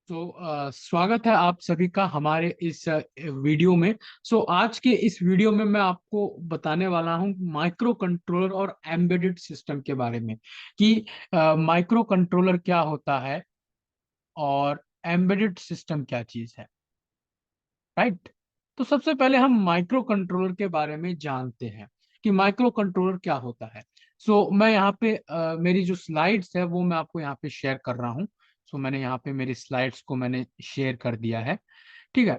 स्वागत है आप सभी का हमारे इस वीडियो में। आज के इस वीडियो में मैं आपको बताने वाला हूं माइक्रो कंट्रोलर और एम्बेडेड सिस्टम के बारे में कि माइक्रो कंट्रोलर क्या होता है और एम्बेडेड सिस्टम क्या चीज है। राइट। तो सबसे पहले हम माइक्रो कंट्रोलर के बारे में जानते हैं कि माइक्रो कंट्रोलर क्या होता है। मैं यहाँ पे मेरी जो स्लाइड्स है वो मैं आपको यहाँ पे शेयर कर रहा हूँ। मैंने यहाँ पे मेरी स्लाइड्स को मैंने शेयर कर दिया है। ठीक है।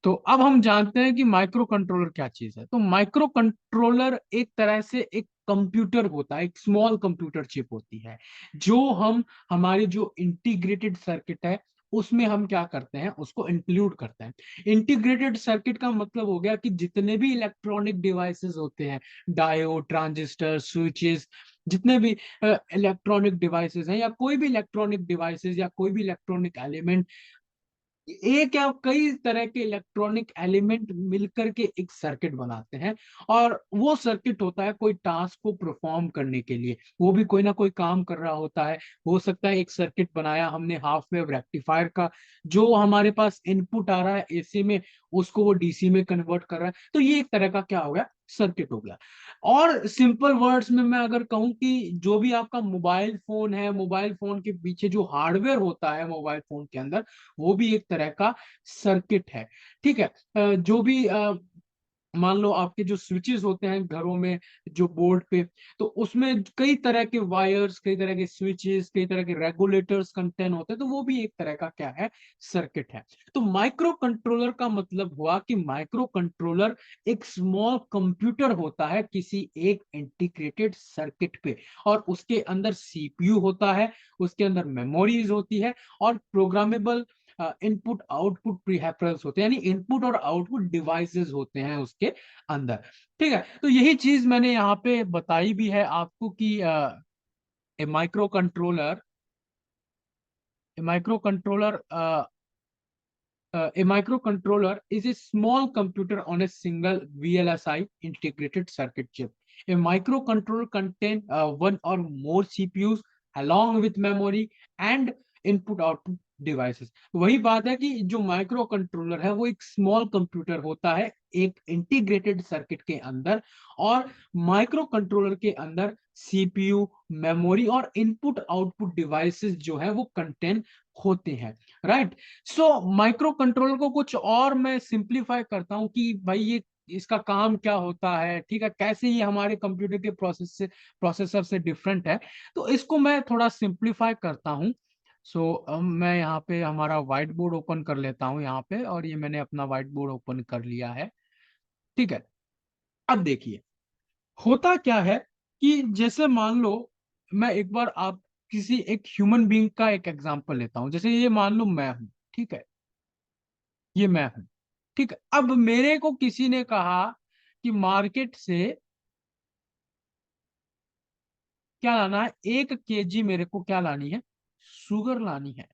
तो अब हम जानते हैं कि माइक्रो कंट्रोलर क्या चीज है। तो माइक्रो कंट्रोलर एक तरह से एक कंप्यूटर होता है, एक स्मॉल कंप्यूटर चिप होती है जो हम हमारी जो इंटीग्रेटेड सर्किट है उसमें हम क्या करते हैं, उसको इंक्लूड करते हैं। इंटीग्रेटेड सर्किट का मतलब हो गया कि जितने भी इलेक्ट्रॉनिक डिवाइसेस होते हैं, डायोड, ट्रांजिस्टर, स्विचेस, जितने भी इलेक्ट्रॉनिक डिवाइसेस हैं या कोई भी इलेक्ट्रॉनिक डिवाइसेस या कोई भी इलेक्ट्रॉनिक एलिमेंट, एक या कई तरह के इलेक्ट्रॉनिक एलिमेंट मिलकर के एक सर्किट बनाते हैं। और वो सर्किट होता है कोई टास्क को परफॉर्म करने के लिए, वो भी कोई ना कोई काम कर रहा होता है। हो सकता है एक सर्किट बनाया हमने हाफ वेव रेक्टिफायर का, जो हमारे पास इनपुट आ रहा है एसी में, उसको वो डीसी में कन्वर्ट कर रहा है। तो ये एक तरह का क्या हो गया, सर्किट हो गया। और सिंपल वर्ड्स में मैं अगर कहूं कि जो भी आपका मोबाइल फोन है, मोबाइल फोन के पीछे जो हार्डवेयर होता है मोबाइल फोन के अंदर, वो भी एक तरह का सर्किट है। ठीक है। जो भी मान लो आपके जो स्विचेस होते हैं घरों में, जो बोर्ड पे, तो उसमें कई तरह के वायर्स, कई तरह के स्विचेस, कई तरह के रेगुलेटर्स कंटेन होते हैं, तो वो भी एक तरह का क्या है, सर्किट है। तो माइक्रो कंट्रोलर का मतलब हुआ कि माइक्रो कंट्रोलर एक स्मॉल कंप्यूटर होता है किसी एक इंटीग्रेटेड सर्किट पे, और उसके अंदर सीपीयू होता है, उसके अंदर मेमोरीज होती है, और प्रोग्रामेबल इनपुट आउटपुट प्रीहेफरेंस होते हैं, यानी इनपुट और आउटपुट डिवाइसेस होते हैं उसके अंदर। ठीक है। तो यही चीज मैंने यहाँ पे बताई भी है आपको कि a microcontroller a microcontroller a microcontroller is a small computer on a single VLSI integrated circuit chip. A microcontroller contains one or more CPUs along with memory and input-output devices. वही बात है कि जो micro controller है वो एक small computer होता है एक इंटीग्रेटेड सर्किट के अंदर, और माइक्रो कंट्रोलर के अंदर सीपीयू, मेमोरी और इनपुट आउटपुट डिवाइसेस जो है वो कंटेन होते हैं। राइट। माइक्रो कंट्रोलर को कुछ और मैं सिंप्लीफाई करता हूं कि भाई ये इसका काम क्या होता है, ठीक है, कैसे ये हमारे कंप्यूटर के प्रोसेसर से डिफरेंट है। तो इसको मैं थोड़ा सिंप्लीफाई करता हूं। मैं यहाँ पे हमारा व्हाइट बोर्ड ओपन कर लेता हूँ यहाँ पे, और ये मैंने अपना व्हाइट बोर्ड ओपन कर लिया है। ठीक है। अब देखिए होता क्या है कि जैसे मान लो, मैं एक बार आप किसी एक ह्यूमन बीइंग का एक एग्जांपल लेता हूं। जैसे ये मान लो मैं हूं, ठीक है, ये मैं हूं। ठीक है। अब मेरे को किसी ने कहा कि मार्केट से क्या लाना है, 1 केजी मेरे को क्या लानी है, शुगर लानी है।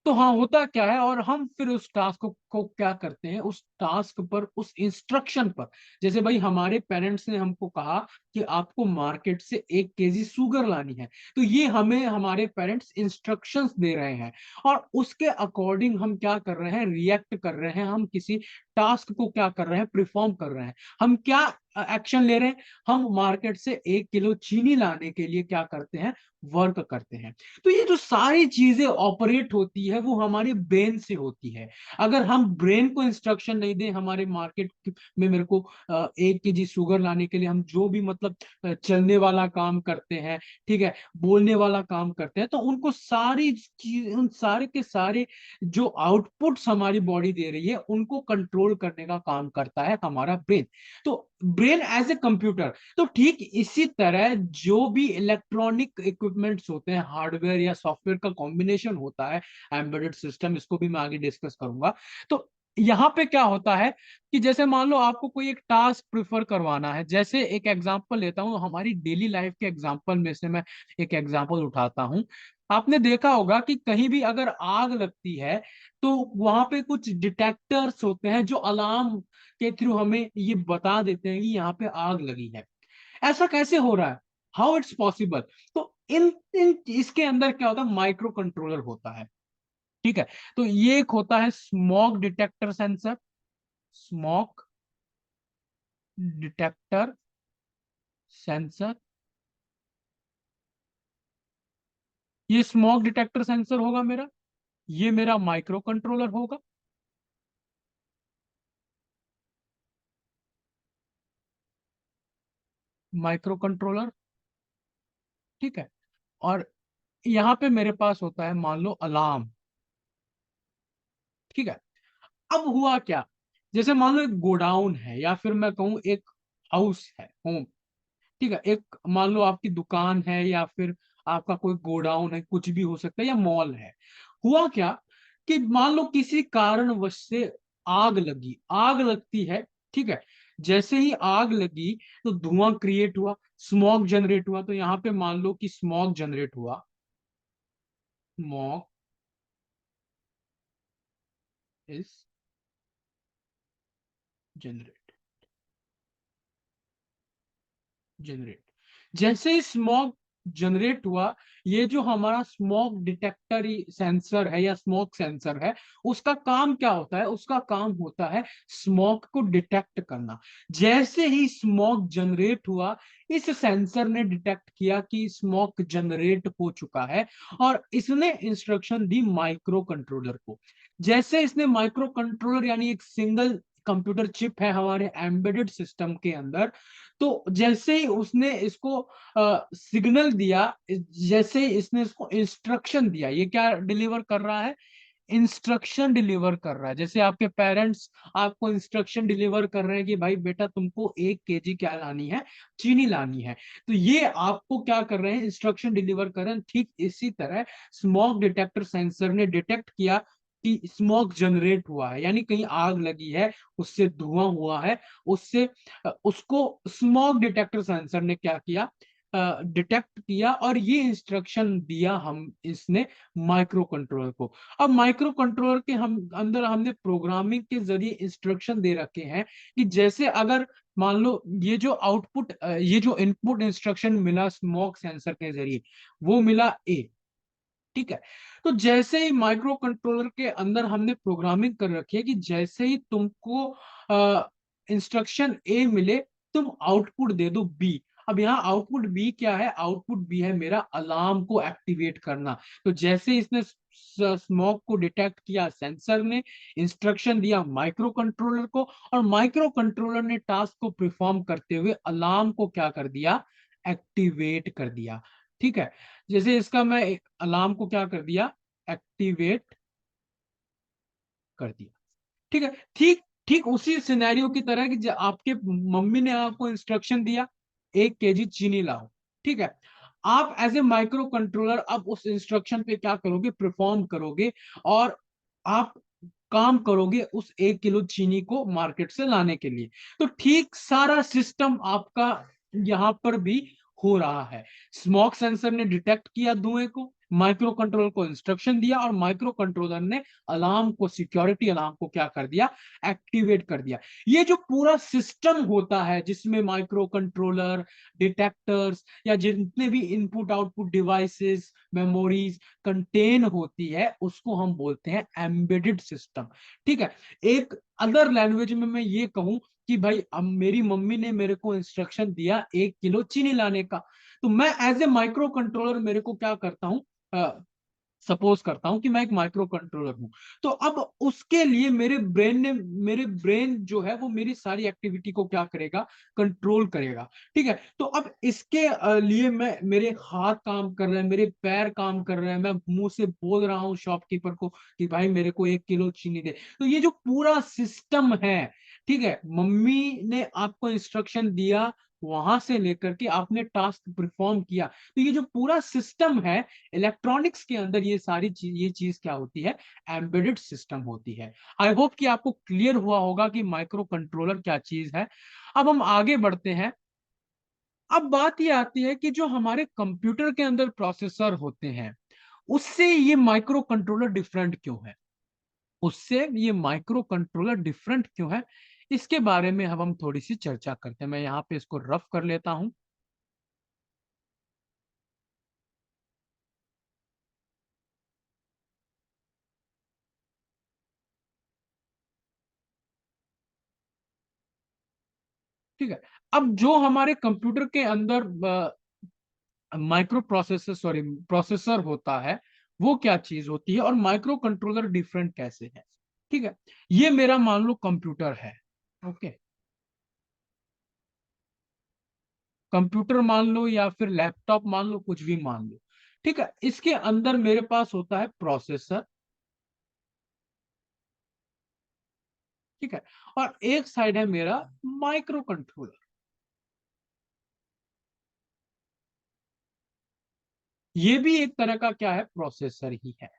तो हाँ, होता क्या है, और हम फिर उस टास्क को क्या करते हैं, उस टास्क पर, उस इंस्ट्रक्शन पर, जैसे भाई हमारे पेरेंट्स ने हमको कहा कि आपको मार्केट से 1 केजी शुगर लानी है, तो ये हमें हमारे पेरेंट्स इंस्ट्रक्शंस दे रहे हैं, और उसके अकॉर्डिंग हम क्या कर रहे हैं, रिएक्ट कर रहे हैं, हम किसी टास्क को क्या कर रहे हैं, परफॉर्म कर रहे हैं। हम क्या एक्शन ले रहे हैं, हम मार्केट से 1 किलो चीनी लाने के लिए क्या करते हैं, वर्क करते हैं। तो ये जो सारी चीजें ऑपरेट होती है वो हमारे ब्रेन से होती है। अगर हम ब्रेन को इंस्ट्रक्शन नहीं दें, हमारे मार्केट में मेरे को 1 केजी शुगर लाने के लिए, हम जो भी मतलब चलने वाला काम करते हैं, ठीक है, बोलने वाला काम करते हैं, तो उनको सारी चीज, उन सारे के सारे जो आउटपुट्स हमारी बॉडी दे रही है उनको कंट्रोल करने का काम करता है हमारा ब्रेन। तो ब्रेन एज ए कंप्यूटर। तो ठीक इसी तरह जो भी इलेक्ट्रॉनिक इक्विपमेंट्स होते हैं, हार्डवेयर या सॉफ्टवेयर का कॉम्बिनेशन होता है, एम्बेडेड सिस्टम, इसको भी मैं आगे डिस्कस करूंगा। तो यहाँ पे क्या होता है कि जैसे मान लो आपको कोई एक टास्क प्रिफर करवाना है। जैसे एक एग्जांपल लेता हूँ, हमारी डेली लाइफ के एग्जांपल में से मैं एक एग्जांपल उठाता हूँ। आपने देखा होगा कि कहीं भी अगर आग लगती है तो वहां पे कुछ डिटेक्टर्स होते हैं जो अलार्म के थ्रू हमें ये बता देते हैं कि यहाँ पे आग लगी है। ऐसा कैसे हो रहा है, हाउ इट्स पॉसिबल। तो इन इसके अंदर क्या होता है, माइक्रो कंट्रोलर होता है। ठीक है। तो ये एक होता है smoke detector sensor, smoke detector sensor. ये स्मोक डिटेक्टर सेंसर होगा मेरा, ये मेरा माइक्रो कंट्रोलर होगा। माइक्रो कंट्रोलर, ठीक है। और यहाँ पे मेरे पास होता है मान लो अलार्म, ठीक है। अब हुआ क्या, जैसे मान लो एक गोडाउन है या फिर मैं कहूँ एक हाउस है, होम, ठीक है। एक मान लो आपकी दुकान है या फिर आपका कोई गोडाउन है, कुछ भी हो सकता है, या मॉल है। हुआ क्या कि मान लो किसी कारणवश से आग लगी, आग लगती है, ठीक है। जैसे ही आग लगी तो धुआं क्रिएट हुआ, स्मोक जनरेट हुआ। तो यहाँ पे मान लो कि स्मोक जनरेट हुआ, स्मोक इज जनरेट, जनरेट। जैसे ही स्मोक जनरेट हुआ, ये जो हमारा स्मोक डिटेक्टर सेंसर है या स्मोक सेंसर है, उसका काम क्या होता है, उसका काम होता है स्मोक को डिटेक्ट करना। जैसे ही स्मोक जनरेट हुआ, इस सेंसर ने डिटेक्ट किया कि स्मोक जनरेट हो चुका है, और इसने इंस्ट्रक्शन दी माइक्रो कंट्रोलर को। जैसे इसने माइक्रो कंट्रोलर यानी एक सिंगल कंप्यूटर चिप है हमारे एम्बेडेड सिस्टम के अंदर, तो जैसे ही उसने इसको सिग्नल दिया, जैसे ही इसने इसको इंस्ट्रक्शन दिया, ये क्या डिलीवर कर रहा है, इंस्ट्रक्शन डिलीवर कर रहा है। जैसे आपके पेरेंट्स आपको इंस्ट्रक्शन डिलीवर कर रहे हैं कि भाई बेटा तुमको 1 kg क्या लानी है, चीनी लानी है। तो ये आपको क्या कर रहे हैं, इंस्ट्रक्शन डिलीवर कर रहे हैं। ठीक इसी तरह स्मोक डिटेक्टर सेंसर ने डिटेक्ट किया कि स्मोक जनरेट हुआ है, यानी कहीं आग लगी है, उससे धुआं हुआ है, उससे उसको स्मोक डिटेक्टर सेंसर ने क्या किया, डिटेक्ट किया, और ये इंस्ट्रक्शन दिया हम इसने माइक्रो कंट्रोलर को। अब माइक्रो कंट्रोलर के हम अंदर हमने प्रोग्रामिंग के जरिए इंस्ट्रक्शन दे रखे हैं कि जैसे अगर मान लो ये जो आउटपुट, ये जो इनपुट इंस्ट्रक्शन मिला स्मोक सेंसर के जरिए, वो मिला ए, ठीक है। तो जैसे ही माइक्रो कंट्रोलर के अंदर हमने प्रोग्रामिंग कर रखी है कि जैसे ही तुमको इंस्ट्रक्शन ए मिले, तुम आउटपुट दे दो बी। अब यहाँ आउटपुट बी क्या है, आउटपुट बी है मेरा अलार्म को एक्टिवेट करना। तो जैसे इसने स्मोक को डिटेक्ट किया, सेंसर ने इंस्ट्रक्शन दिया माइक्रो कंट्रोलर को, और माइक्रो कंट्रोलर ने टास्क को परफॉर्म करते हुए अलार्म को क्या कर दिया, एक्टिवेट कर दिया, ठीक है। जैसे इसका मैं एक अलार्म को क्या कर दिया, एक्टिवेट कर दिया, ठीक है। ठीक ठीक उसी सिनेरियो की तरह कि आपके मम्मी ने आपको इंस्ट्रक्शन दिया 1 kg चीनी लाओ, ठीक है। आप एज ए माइक्रो कंट्रोलर अब उस इंस्ट्रक्शन पे क्या करोगे, परफॉर्म करोगे, और आप काम करोगे उस 1 किलो चीनी को मार्केट से लाने के लिए। तो ठीक सारा सिस्टम आपका यहां पर भी हो रहा है। स्मोक सेंसर ने डिटेक्ट किया धुएं को, माइक्रो कंट्रोलर को इंस्ट्रक्शन दिया, और माइक्रो कंट्रोलर ने अलार्म को, सिक्योरिटी अलार्म को क्या कर दिया, एक्टिवेट कर दिया। ये जो पूरा सिस्टम होता है जिसमें माइक्रो कंट्रोलर, डिटेक्टर्स, या जितने भी input output devices, memories contain होती है, उसको हम बोलते हैं एम्बेडेड सिस्टम, ठीक है। एक अदर लैंग्वेज में मैं ये कहूं कि भाई अब मेरी मम्मी ने मेरे को इंस्ट्रक्शन दिया 1 किलो चीनी लाने का, तो मैं एज ए माइक्रो कंट्रोलर मेरे को क्या करता हूं, सपोज करता हूं कि मैं एक माइक्रो कंट्रोलर हूं। तो अब उसके लिए मेरे ब्रेन जो है वो मेरी सारी एक्टिविटी को क्या करेगा, कंट्रोल करेगा, ठीक है। तो अब इसके लिए मैं, मेरे हाथ काम कर रहे हैं, मेरे पैर काम कर रहे हैं, मैं मुंह से बोल रहा हूँ शॉपकीपर को कि भाई मेरे को 1 किलो चीनी दे। तो ये जो पूरा सिस्टम है, ठीक है, मम्मी ने आपको इंस्ट्रक्शन दिया, वहां से लेकर के आपने टास्क परफॉर्म किया, तो ये जो पूरा सिस्टम है इलेक्ट्रॉनिक्स के अंदर, ये सारी चीज, ये चीज क्या होती है, एम्बेडेड सिस्टम होती है। आई होप कि आपको क्लियर हुआ होगा कि माइक्रो कंट्रोलर क्या चीज है। अब हम आगे बढ़ते हैं। अब बात ये आती है कि जो हमारे कंप्यूटर के अंदर प्रोसेसर होते हैं, उससे ये माइक्रो कंट्रोलर डिफरेंट क्यों है, उससे ये माइक्रो कंट्रोलर डिफरेंट क्यों है, इसके बारे में अब हम थोड़ी सी चर्चा करते हैं। मैं यहाँ पे इसको रफ कर लेता हूं। ठीक है। अब जो हमारे कंप्यूटर के अंदर माइक्रो प्रोसेसर सॉरी प्रोसेसर होता है, वो क्या चीज होती है और माइक्रो कंट्रोलर डिफरेंट कैसे है। ठीक है, ये मेरा मान लो कंप्यूटर है। ओके, कंप्यूटर मान लो या फिर लैपटॉप मान लो, कुछ भी मान लो। ठीक है, इसके अंदर मेरे पास होता है प्रोसेसर। ठीक है, और एक साइड है मेरा माइक्रो कंट्रोलर। ये भी एक तरह का क्या है, प्रोसेसर ही है।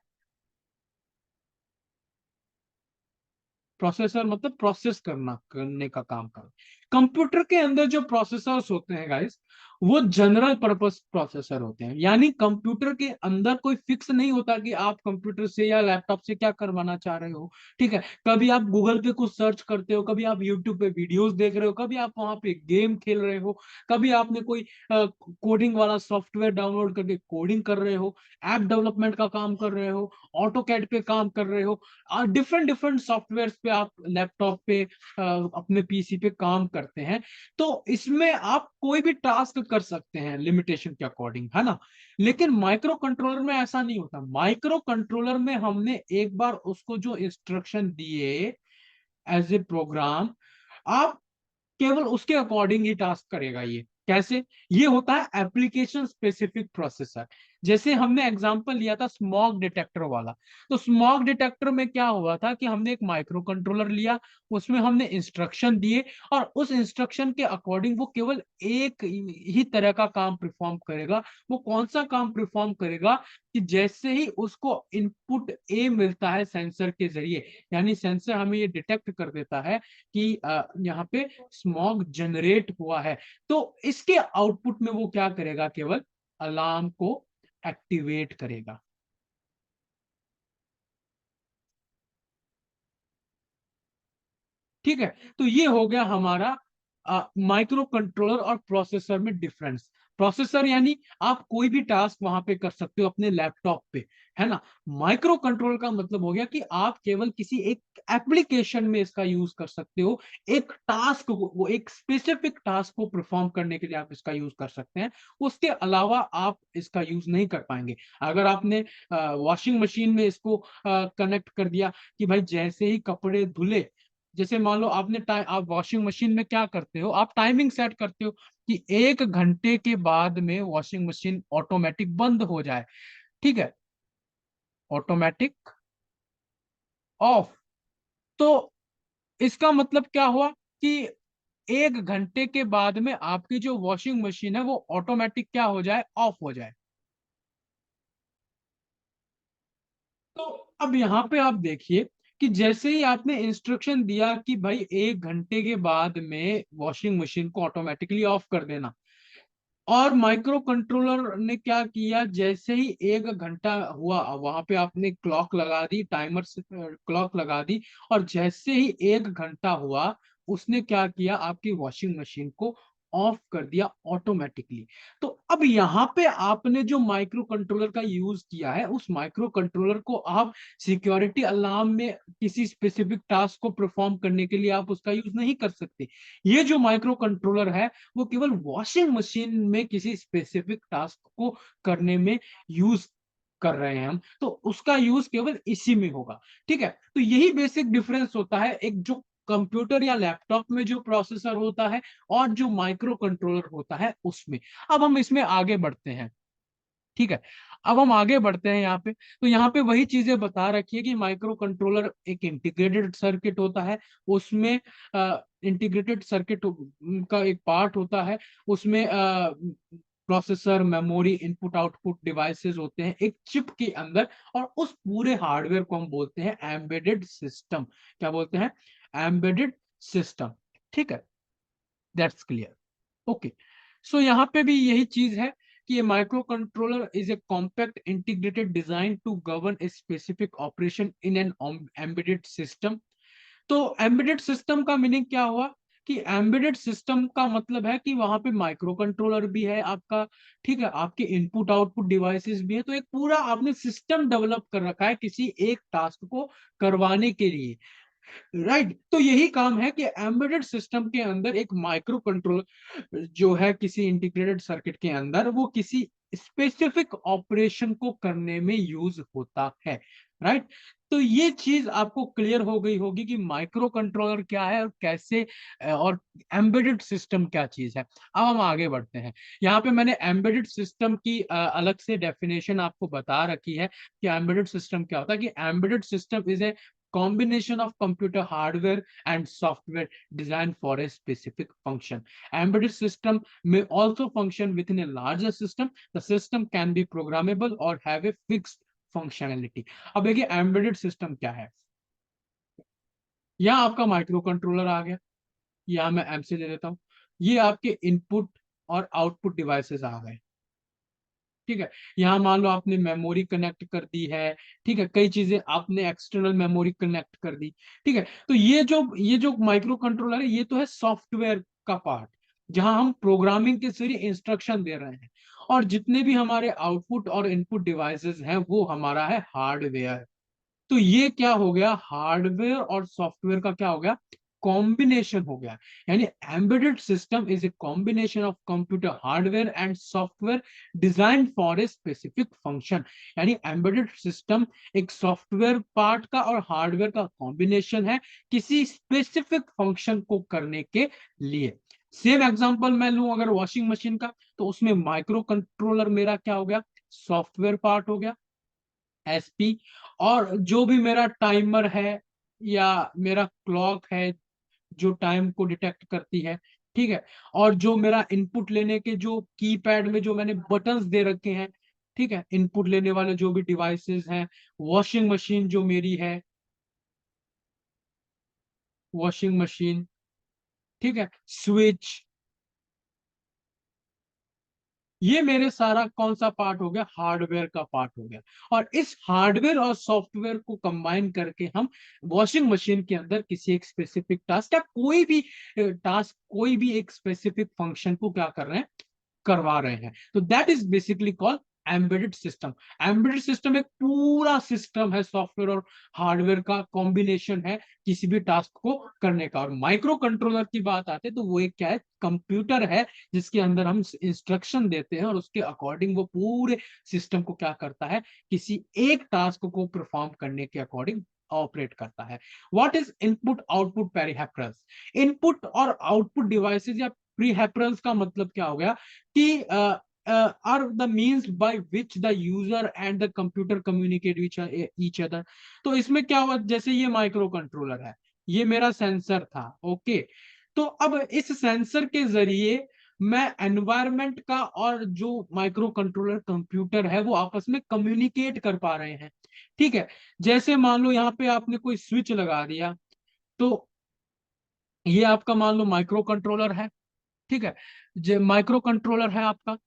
प्रोसेसर मतलब प्रोसेस करने का काम कर। कंप्यूटर के अंदर जो प्रोसेसर्स होते हैं गाइस, वो जनरल पर्पस प्रोसेसर होते हैं। यानी कंप्यूटर के अंदर कोई फिक्स नहीं होता कि आप कंप्यूटर से या लैपटॉप से क्या करवाना चाह रहे हो। ठीक है, कभी आप गूगल पे कुछ सर्च करते हो, कभी आप यूट्यूब पे वीडियोस देख रहे हो, कभी आप वहां पे गेम खेल रहे हो, कभी आपने कोई कोडिंग वाला सॉफ्टवेयर डाउनलोड करके कोडिंग कर रहे हो, ऐप डेवलपमेंट का काम कर रहे हो, ऑटो कैड पे काम कर रहे हो, डिफरेंट डिफरेंट सॉफ्टवेयर पे आप लैपटॉप पे अपने पीसी पे काम करते हैं। तो इसमें आप कोई भी टास्क कर सकते हैं लिमिटेशन के अकॉर्डिंग, है ना। लेकिन माइक्रो कंट्रोलर में ऐसा नहीं होता। माइक्रो कंट्रोलर में हमने एक बार उसको जो इंस्ट्रक्शन दिए एज ए प्रोग्राम, आप केवल उसके अकॉर्डिंग ही टास्क करेगा। ये कैसे, ये होता है एप्लीकेशन स्पेसिफिक प्रोसेसर। जैसे हमने एग्जांपल लिया था स्मॉग डिटेक्टर वाला। तो स्मॉग डिटेक्टर में क्या हुआ था कि हमने एक माइक्रो कंट्रोलर लिया, उसमें हमने इंस्ट्रक्शन दिए, और उस इंस्ट्रक्शन के अकॉर्डिंग वो केवल एक ही तरह का काम परफॉर्म करेगा। वो कौन सा काम परफॉर्म करेगा कि जैसे ही उसको इनपुट ए मिलता है सेंसर के जरिए, यानी सेंसर हमें ये डिटेक्ट कर देता है कि यहाँ पे स्मॉग जनरेट हुआ है, तो इसके आउटपुट में वो क्या करेगा, केवल अलार्म को एक्टिवेट करेगा। ठीक है, तो ये हो गया हमारा माइक्रो कंट्रोलर और प्रोसेसर में डिफरेंस। प्रोसेसर यानी आप कोई भी टास्क वहां पे कर सकते हो अपने लैपटॉप पे, है ना। माइक्रो कंट्रोलर का मतलब हो गया कि आप केवल किसी एक एप्लीकेशन में इसका यूज कर सकते हो। एक टास्क को, वो एक स्पेसिफिक टास्क को परफॉर्म करने के लिए आप इसका यूज कर सकते हैं। उसके अलावा आप इसका यूज नहीं कर पाएंगे। अगर आपने वॉशिंग मशीन में इसको कनेक्ट कर दिया कि भाई जैसे ही कपड़े धुले, जैसे मान लो आपने टाइम, आप वॉशिंग मशीन में क्या करते हो, आप टाइमिंग सेट करते हो कि 1 घंटे के बाद में वॉशिंग मशीन ऑटोमेटिक बंद हो जाए। ठीक है, ऑटोमेटिक ऑफ। तो इसका मतलब क्या हुआ कि 1 घंटे के बाद में आपकी जो वॉशिंग मशीन है वो ऑटोमेटिक क्या हो जाए, ऑफ हो जाए। तो अब यहाँ पे आप देखिए कि जैसे ही आपने इंस्ट्रक्शन दिया कि भाई 1 घंटे के बाद में वॉशिंग मशीन को ऑटोमेटिकली ऑफ कर देना, और माइक्रो कंट्रोलर ने क्या किया, जैसे ही 1 घंटा हुआ वहां पे आपने क्लॉक लगा दी, टाइमर से क्लॉक लगा दी, और जैसे ही 1 घंटा हुआ उसने क्या किया, आपकी वॉशिंग मशीन को ऑफ कर दिया ऑटोमेटिकली। तो अब यहाँ पे आपने जो माइक्रो कंट्रोलर का यूज किया है, उस माइक्रो कंट्रोलर को आप सिक्योरिटी अलार्म में किसी स्पेसिफिक टास्क को परफॉर्म करने के लिए आप उसका यूज नहीं कर सकते। ये जो माइक्रो कंट्रोलर है वो केवल वॉशिंग मशीन में किसी स्पेसिफिक टास्क को करने में यूज कर रहे हैं हम, तो उसका यूज केवल इसी में होगा। ठीक है, तो यही बेसिक डिफरेंस होता है एक जो कंप्यूटर या लैपटॉप में जो प्रोसेसर होता है और जो माइक्रो कंट्रोलर होता है उसमें। अब हम इसमें आगे बढ़ते हैं। ठीक है, अब हम आगे बढ़ते हैं यहाँ पे। तो यहाँ पे वही चीजें बता रखी है कि माइक्रो कंट्रोलर एक इंटीग्रेटेड सर्किट होता है। उसमें इंटीग्रेटेड सर्किट का एक पार्ट होता है। उसमें processor, memory, input output devices होते हैं एक चिप के अंदर, और उस पूरे हार्डवेयर को हम बोलते हैं एम्बेडेड सिस्टम। क्या बोलते हैं, एम्बेडेड सिस्टम। ठीक है, दैट्स क्लियर। ओके, सो यहाँ पे भी यही चीज है कि ये microcontroller is a compact integrated design to govern a specific operation in an embedded system. तो एम्बेडेड सिस्टम का मीनिंग क्या हुआ कि एम्बेडेड सिस्टम का मतलब है कि वहां पे माइक्रो कंट्रोलर भी है आपका। ठीक है, आपके इनपुट आउटपुट डिवाइसेस भी है, तो एक पूरा आपने सिस्टम डेवलप कर रखा है किसी एक टास्क को करवाने के लिए। राइट। तो यही काम है कि एम्बेडेड सिस्टम के अंदर एक माइक्रो कंट्रोलर जो है किसी इंटीग्रेटेड सर्किट के अंदर, वो किसी स्पेसिफिक ऑपरेशन को करने में यूज होता है। राइट। तो ये चीज आपको क्लियर हो गई होगी कि माइक्रो कंट्रोलर क्या है और कैसे, और एम्बेडेड सिस्टम क्या चीज है। अब हम आगे बढ़ते हैं। यहाँ पे मैंने एम्बेडेड सिस्टम की अलग से डेफिनेशन आपको बता रखी है कि एम्बेडेड सिस्टम क्या होता है। कि embedded system is a combination of computer hardware and software designed for a specific function. Embedded system may also function within a larger system. The system can be programmable or have a fixed functionality. अब देखिए embedded system क्या है। यहाँ आपका micro controller आ गया, यहाँ मैं M से दे देता हूँ। ये आपके इनपुट और आउटपुट डिवाइसेस आ गए। ठीक है। यहाँ मान लो आपने मेमोरी कनेक्ट कर दी है। ठीक है, कई चीजें आपने एक्सटर्नल मेमोरी कनेक्ट कर दी। ठीक है। तो ये जो माइक्रो कंट्रोलर है, ये तो है सॉफ्टवेयर का पार्ट, जहां हम प्रोग्रामिंग के जरिए इंस्ट्रक्शन दे रहे हैं। और जितने भी हमारे आउटपुट और इनपुट डिवाइसेस हैं, वो हमारा है हार्डवेयर। तो ये क्या हो गया, हार्डवेयर और सॉफ्टवेयर का क्या हो गया, कॉम्बिनेशन हो गया। यानी embedded system is a combination of computer hardware and software design for a specific function. यानी एम्बेडेड सिस्टम एक सॉफ्टवेयर पार्ट का और हार्डवेयर का कॉम्बिनेशन है किसी स्पेसिफिक फंक्शन को करने के लिए। सेम एग्जांपल मैं लूं अगर वॉशिंग मशीन का, तो उसमें माइक्रो कंट्रोलर मेरा क्या हो गया, सॉफ्टवेयर पार्ट हो गया, एसपी। और जो भी मेरा टाइमर है या मेरा क्लॉक है जो टाइम को डिटेक्ट करती है। ठीक है। और जो मेरा इनपुट लेने के जो कीपैड में जो मैंने बटन्स दे रखे हैं, ठीक है, इनपुट लेने वाले जो भी डिवाइसेस हैं, वॉशिंग मशीन जो मेरी है, वॉशिंग मशीन, ठीक है, स्विच, ये मेरे सारा कौन सा पार्ट हो गया, हार्डवेयर का पार्ट हो गया। और इस हार्डवेयर और सॉफ्टवेयर को कंबाइन करके हम वॉशिंग मशीन के अंदर किसी एक स्पेसिफिक टास्क या कोई भी टास्क, कोई भी एक स्पेसिफिक फंक्शन को क्या कर रहे हैं, करवा रहे हैं। तो that is basically called embedded system. Embedded system एक पूरा सिस्टम है, सॉफ्टवेयर और हार्डवेयर का कॉम्बिनेशन है किसी भी टास्क को करने का। और माइक्रो कंट्रोलर की बात आते हैं तो वो एक क्या है, कंप्यूटर है जिसके अंदर हम इंस्ट्रक्शन देते हैं और उसके अकॉर्डिंग वो पूरे सिस्टम को क्या करता है, किसी एक टास्क को परफॉर्म करने के अकॉर्डिंग ऑपरेट करता है। What is input output peripherals. Input और आउटपुट डिवाइसेस या प्रीहेपरल्स का मतलब क्या हो गया कि are the means by which the user and the computer communicate with each other। तो इसमें क्या हुआ, जैसे ये माइक्रो कंट्रोलर है, ये मेरा सेंसर था। ओके। तो अब इस सेंसर के जरिए मैं एनवायरनमेंट का और जो माइक्रो कंट्रोलर कंप्यूटर है वो आपस में कम्युनिकेट कर पा रहे हैं। ठीक है। जैसे मान लो यहाँ पे आपने कोई स्विच लगा दिया, तो ये आपका मान लो माइक्रो कंट्रोलर है। ठीक है। जो माइक्रो कंट्रोलर है आपका,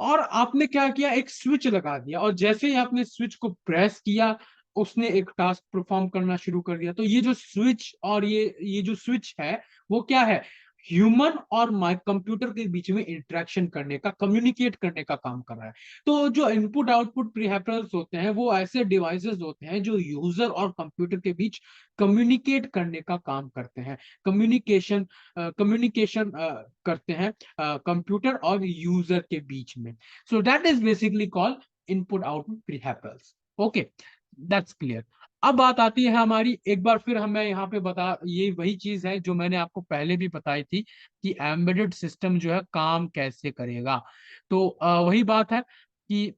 और आपने क्या किया, एक स्विच लगा दिया, और जैसे ही आपने स्विच को प्रेस किया, उसने एक टास्क परफॉर्म करना शुरू कर दिया। तो ये जो स्विच और ये जो स्विच है, वो क्या है, ह्यूमन और माइ कंप्यूटर के बीच में इंटरेक्शन करने का, कम्युनिकेट करने का काम कर रहा है। तो जो इनपुट आउटपुट प्रीहेपरल्स होते हैं, वो ऐसे डिवाइसेस होते हैं जो यूजर और कंप्यूटर के बीच कम्युनिकेट करने का काम करते हैं। कम्युनिकेशन करते हैं कंप्यूटर और यूजर के बीच में। So that is basically called input output peripherals. Okay, that's clear. अब बात आती है हमारी, एक बार फिर हमें यहाँ पे बता, ये वही चीज है जो मैंने आपको पहले भी बताई थी कि एम्बेडेड सिस्टम जो है काम कैसे करेगा। तो वही बात है कि,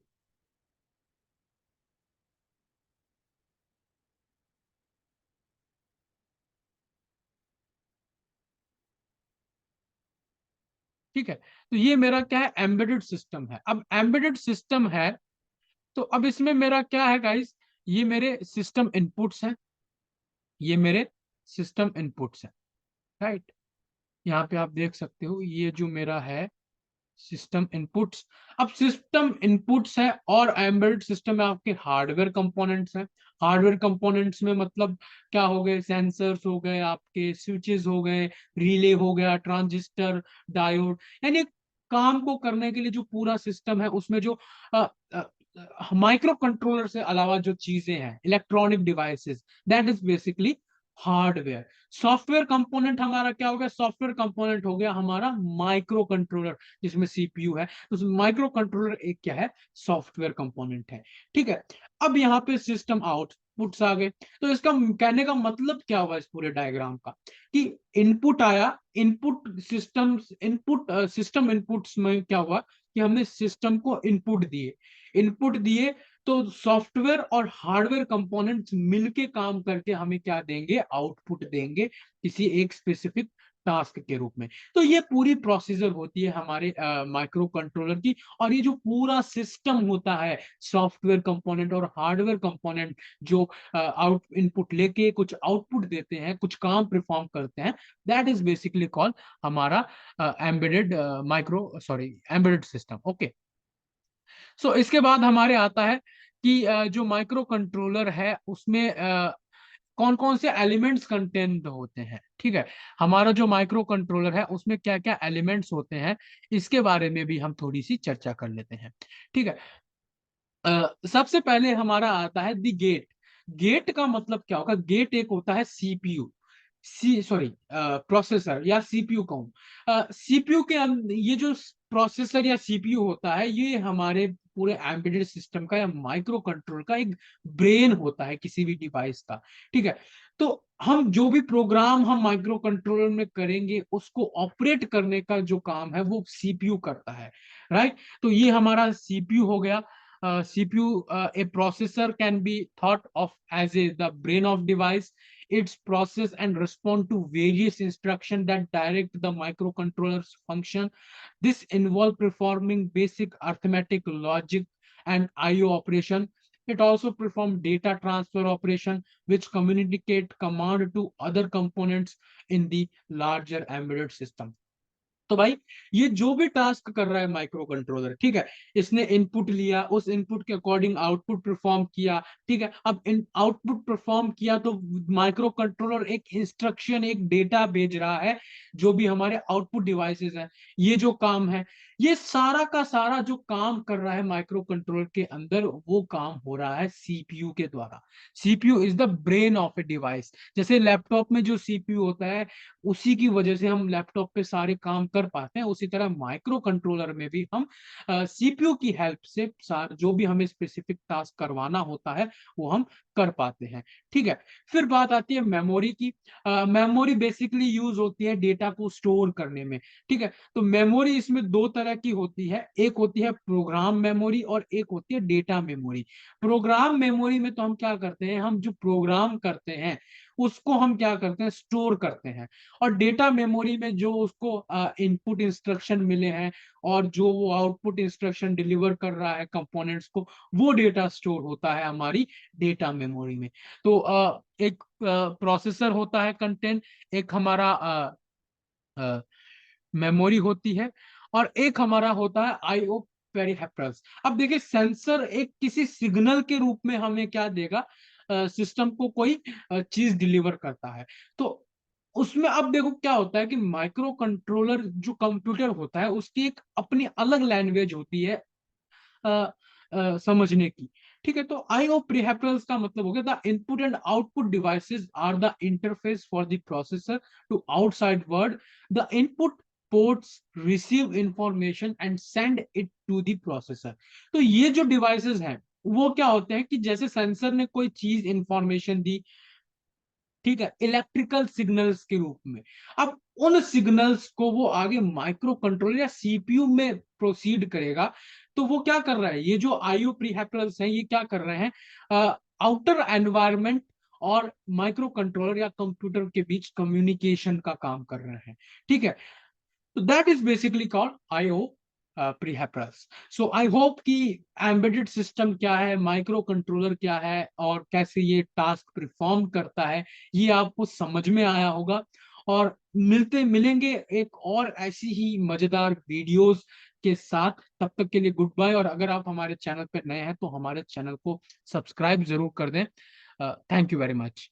ठीक है, तो ये मेरा क्या है, एम्बेडेड सिस्टम है। अब एम्बेडेड सिस्टम है, तो अब इसमें मेरा क्या है गाइस, ये मेरे सिस्टम इनपुट्स हैं, ये मेरे सिस्टम इनपुट्स हैं। राइट। यहाँ पे आप देख सकते हो ये जो मेरा है सिस्टम इनपुट्स। अब सिस्टम इनपुट्स है और एम्बेडेड सिस्टम में आपके हार्डवेयर कंपोनेंट्स हैं। हार्डवेयर कंपोनेंट्स में मतलब क्या हो गए, सेंसर्स हो गए, आपके स्विचेस हो गए, रिले हो गया, ट्रांजिस्टर, डायोड। यानी काम को करने के लिए जो पूरा सिस्टम है उसमें जो माइक्रो कंट्रोलर से अलावा जो चीजें हैं, electronic devices, that is basically hardware. Software component हमारा क्या हो गया? सॉफ्टवेयर कंपोनेंट हो गया हमारा माइक्रो कंट्रोलर, जिसमें सीपीयू है। तो माइक्रो कंट्रोलर एक क्या है? सॉफ्टवेयर कंपोनेंट है। ठीक है। अब यहाँ पे सिस्टम आउटपुट्स आ गए। तो इसका कहने का मतलब क्या हुआ इस पूरे डायग्राम का? कि इनपुट आया, सिस्टम इनपुट्स में क्या हुआ कि हमने सिस्टम को इनपुट दिए। तो सॉफ्टवेयर और हार्डवेयर कंपोनेंट्स मिलके काम करके हमें क्या देंगे? आउटपुट देंगे किसी एक स्पेसिफिक टास्क के रूप में। तो ये पूरी प्रोसीजर होती है हमारे माइक्रो कंट्रोलर की। और ये जो पूरा सिस्टम होता है, सॉफ्टवेयर कंपोनेंट और हार्डवेयर कंपोनेंट, जो आउट इनपुट लेके कुछ आउटपुट देते हैं, कुछ काम परफॉर्म करते हैं, दैट इज बेसिकली कॉल्ड हमारा एम्बेडेड एम्बेडेड सिस्टम। ओके। सो इसके बाद हमारे आता है कि जो माइक्रो कंट्रोलर है उसमें कौन कौन से एलिमेंट्स कंटेंट होते हैं। ठीक है। हमारा जो माइक्रो कंट्रोलर है उसमें क्या क्या एलिमेंट्स होते हैं, इसके बारे में भी हम थोड़ी सी चर्चा कर लेते हैं। ठीक है। सबसे पहले हमारा आता है दी गेट। गेट का मतलब क्या होगा? गेट एक होता है सीपीयू, प्रोसेसर या सीपीयू कहूं। सीपीयू के ये जो प्रोसेसर या सीपीयू होता है, ये हमारे पूरे एम्बेडेड सिस्टम का या माइक्रो कंट्रोल का एक ब्रेन होता है किसी भी डिवाइस का। ठीक है। तो हम जो भी प्रोग्राम हम माइक्रो कंट्रोलर में करेंगे, उसको ऑपरेट करने का जो काम है वो सीपीयू करता है। राइट। तो ये हमारा सीपीयू हो गया। CPU, a processor can be thought of as the brain of device. Its process and respond to various instructions that direct the microcontroller's function. This involve performing basic arithmetic logic and IO operation. It also perform data transfer operation, which communicate command to other components in the larger embedded system. तो भाई, ये जो भी task कर रहा है micro controller, ठीक है, इसने इनपुट लिया, उस इनपुट के अकॉर्डिंग आउटपुट परफॉर्म किया। ठीक है। अब इन आउटपुट परफॉर्म किया तो माइक्रो कंट्रोलर एक इंस्ट्रक्शन, एक डेटा भेज रहा है। जो भी हमारे आउटपुट डिवाइसेस हैं, ये जो काम है, ये सारा का सारा जो काम कर रहा है माइक्रो कंट्रोलर के अंदर, वो काम हो रहा है सीपीयू के द्वारा। CPU is the brain of a device. जैसे लैपटॉप में जो सीपीयू होता है, उसी की वजह से हम लैपटॉप पे सारे काम कर पाते हैं, उसी तरह माइक्रो कंट्रोलर में भी हम सीपीयू की हेल्प से जो भी हमें स्पेसिफिक टास्क करवाना होता है, वो हम कर पाते हैं। ठीक है। फिर बात आती है मेमोरी की। मेमोरी बेसिकली यूज होती है डेटा को स्टोर करने में। ठीक है। तो मेमोरी इसमें दो तरह की होती है, एक होती है प्रोग्राम मेमोरी और एक होती है डेटा मेमोरी। प्रोग्राम मेमोरी में तो हम क्या करते हैं, हम जो प्रोग्राम करते हैं उसको हम क्या करते हैं, स्टोर करते हैं। और डेटा मेमोरी में जो उसको इनपुट इंस्ट्रक्शन मिले हैं और जो वो आउटपुट इंस्ट्रक्शन डिलीवर कर रहा है कंपोनेंट्स को, वो डेटा स्टोर होता है हमारी डेटा मेमोरी में। तो एक प्रोसेसर होता है कंटेंट, एक हमारा मेमोरी होती है, और एक हमारा होता है आईओ पेरिफेरल्स। अब देखिए, सेंसर एक किसी सिग्नल के रूप में हमें क्या देगा? सिस्टम को कोई चीज डिलीवर करता है। तो उसमें अब देखो क्या होता है कि माइक्रो कंट्रोलर जो कंप्यूटर होता है, उसकी एक अपनी अलग लैंग्वेज होती है समझने की। ठीक है। तो आईओ प्रीहेपरल्स का मतलब हो गया the input and output devices are the interface for the processor to outside world. The input ports receive information and send it to the processor. तो ये जो डिवाइसेस हैं, वो क्या होते हैं कि जैसे सेंसर ने कोई चीज इंफॉर्मेशन दी, ठीक है, इलेक्ट्रिकल सिग्नल्स के रूप में। अब उन सिग्नल्स को वो आगे माइक्रो कंट्रोलर या सीपीयू में प्रोसीड करेगा। तो वो क्या कर रहा है, ये जो आईओ प्रीहेपरल्स हैं, ये क्या कर रहे हैं? आउटर एनवायरनमेंट और माइक्रो कंट्रोलर या कंप्यूटर के बीच कम्युनिकेशन का काम कर रहे हैं। ठीक है। तो that is basically called IO peripherals. So I hope कि एम्बेडेड सिस्टम क्या है, माइक्रो कंट्रोलर क्या है, और कैसे ये टास्क परफॉर्म करता है, ये आपको समझ में आया होगा। और मिलेंगे एक और ऐसी ही मजेदार वीडियोस के साथ। तब तक के लिए गुड बाय। और अगर आप हमारे चैनल पर नए हैं तो हमारे चैनल को सब्सक्राइब जरूर कर दें। Thank you very much.